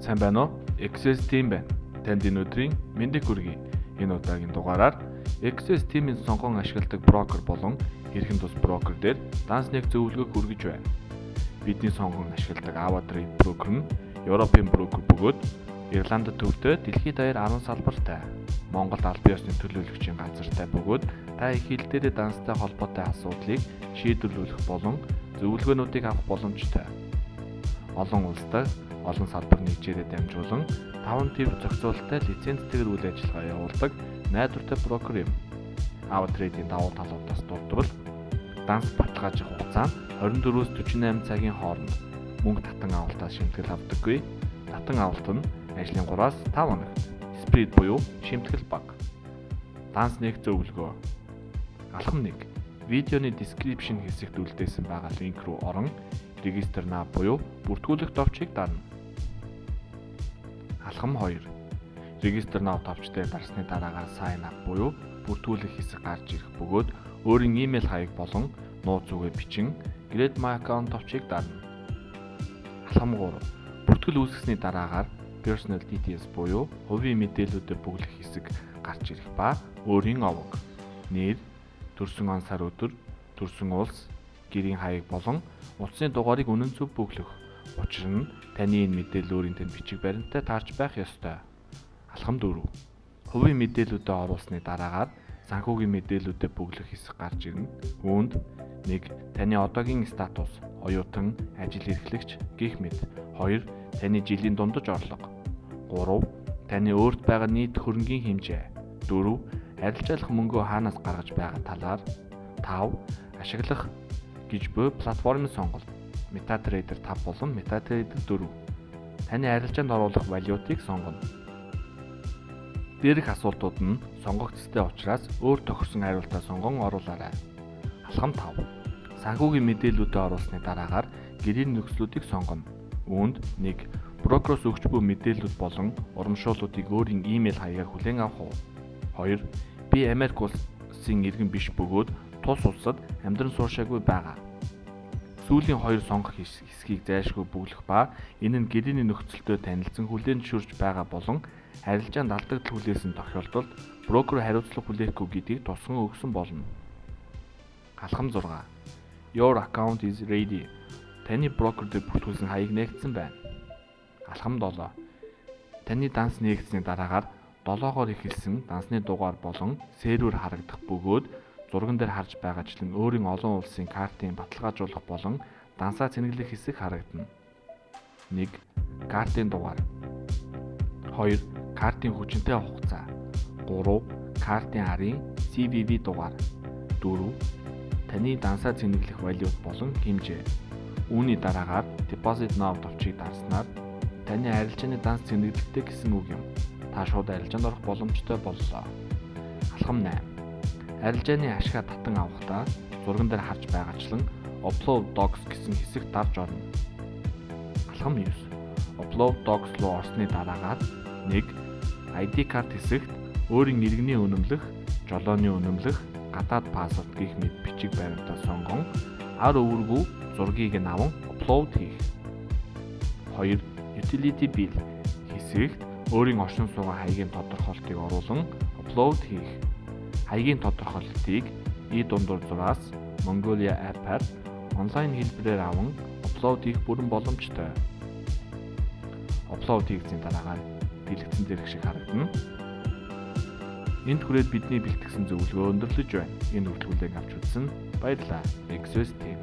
Сайн байна уу? XS team байна. Танд энэ өдрийн мэндийг хүргэе. Энэ удаагийн дугаараар XS team-ийн сонгон ашигладаг брокер болон хэрхэн тус брокер дээр данс нээх зөвлөгөөг хүргэж байна. Бидний сонгон ашигладаг аватрейд брокер нь Европын брокер бөгөөд Ирландд төвтэй дэлхийд даяар 10 салбартай. Монголд албан ёсны төлөөлөгчийн газартай бөгөөд та их хэл дээр данстай холбоотой асуудлыг шийдвэрлэх болон зөвлөгөөнүүдийг авах боломжтой. Олон улстай олон салбар нэгжээрээ дамжуулан 5 төв зохицуулалттай лицензтэйгээр үйл ажиллагаа явуулдаг найдвартай брокер юм. Аватрейдийн давуу талуудаас дурдвал данс баталгаажих хугацаа 24-өөс 48 цагийн хооронд мөнгө татан авалтаас шимтгэл авдаггүй. Татан авалт нь ажлын 3-аас 5 хоногт. Сприд буюу шимтгэл бага. Данс нээх зөвлөгөө. Алхам 1. Видеоны description хэсэгт үлдээсэн байгаа линк руу орон регистр нав буюу бүртгүүлэх товчийг дарна. Алхам 2. Регистр нав товчтой дарсны дараагаар sign up буюу бүртгүүлэх хэсэг гарч ирэх бөгөөд өөрийн имэйл хаяг болон нууц үгээ бичин Create My Account товчийг дарна. Алхам 3. Бүртгэл үүсгэсний дараагаар Personal Details буюу хувийн мэдээллүүдэд бүглэх хэсэг гарч ирэх ба өөрийн овог, нэр, төрсөн он сар өдөр, төрсөн улс, гэрийн хаяг болон утасны дугаарыг үнэн зөв бүглэх. Учир нь таны энэ мэдээлэл өөрийн тань бичиг баримттай таарч байх ёстой. Алхам 4. Хувийн мэдээллүүдэд оруулсны дараагаар санхүүгийн мэдээллүүдэд бүглэх хэсэг гарч ирнэ. Үүнд 1. Таны одоогийн статус, оюутан, ажил эрхлэгч гэх мэт. 2. Таны жилийн дундаж орлого. 3. Таны өөрт байгаа нийт хөрөнгийн хэмжээ. 4. Арилжаалах мөнгөө хаанаас гаргаж байгаа талаар. 5. Ашиглах гэж буй платформын сонголт. MetaTrader 5 болон MetaTrader 4. Таны арилжаанд оруулах валютыг сонгоно. Дээрх асуултууд нь сонгогдстой учраас өөр тохирсон хариултаа сонгон оруулаарай. Алхам 5. Санхүүгийн мэдээллүүдэд оруулсны дараагаар гэрийн нөхцлүүдийг сонгоно. Үүнд 1. Брокероос өгч буй мэдээллүүд болон урамшууллуудыг өөрийн имэйл хаягаар хүлээн авах уу? 2. Би Америк улсын иргэн биш бөгөөд тус улсад амьдран сууршаагүй байгаа. Сүүлийн 2 сонгох хэсгийг зайлшгүй бүглэх ба энэ нь гэрээний нөхцөлтөд танилцсан хүлээн зөвшөөрж байгаа болон арилжаанд алдагдал хүлээсэн тохиолдолд брокер хариуцлага хүлээхгүй гэдгийг тусган өгсөн болно. Алхам 6. Your account is ready. Таны брокер дээр бүртгүүлсэн хаяг нээгдсэн байна. Алхам 7. Таны данс нээгдсэний дараагаар 7-оор эхэлсэн дансны дугаар болон сервер харагдах бөгөөд зурган дээр харж байгаачлан өөрийн олон улсын картын баталгаажуулах болон дансаа цэнэглэх хэсэг харагдана. 1. Картын дугаар. 2. Картын хүчинтэй хугацаа. 3. Картын арын CVV дугаар. 4. Таны дансаа цэнэглэх валют болон хэмжээ. Үүний дараагаар deposit now товчийг дарснаар таны арилжааны данс цэнэглэлтэй гэсэн үг юм. Та шууд арилжаанд орох боломжтой боллоо. Алхам 8. Арилжааны ашгаа татан авахдаа зурган дээр харж байгаачлан Upload Docs гэсэн хэсэг дарж орно. Алхам 9. Upload Docs руу орсны дараагаар 1. ID карт хэсэгт өөрийн иргэний үнэмлэх, жолооны үнэмлэх, гадаад пассворд гэх мэт бичиг баримтаа сонгон ар өвөргүй зургийг нь аван upload хийх. 2. Utility bill хэсэгт өөрийн оршин суугаа хаягийн тодорхойлтыг оруулан upload хийх. Хаягийн тодорхойлтыг дундуур зураас Mongolia app-аар онлайн хэлбэрээр аван upload хийх бүрэн боломжтой. Upload хийгдсэний дараагаар дэлгэцэн зэрэг шиг харагдана. Энд хүрээд бидний бэлтгэсэн зөвлөгөө өндөрлөж байна. Энэ хүртгэлийг авч үзсэн баярлалаа. XS team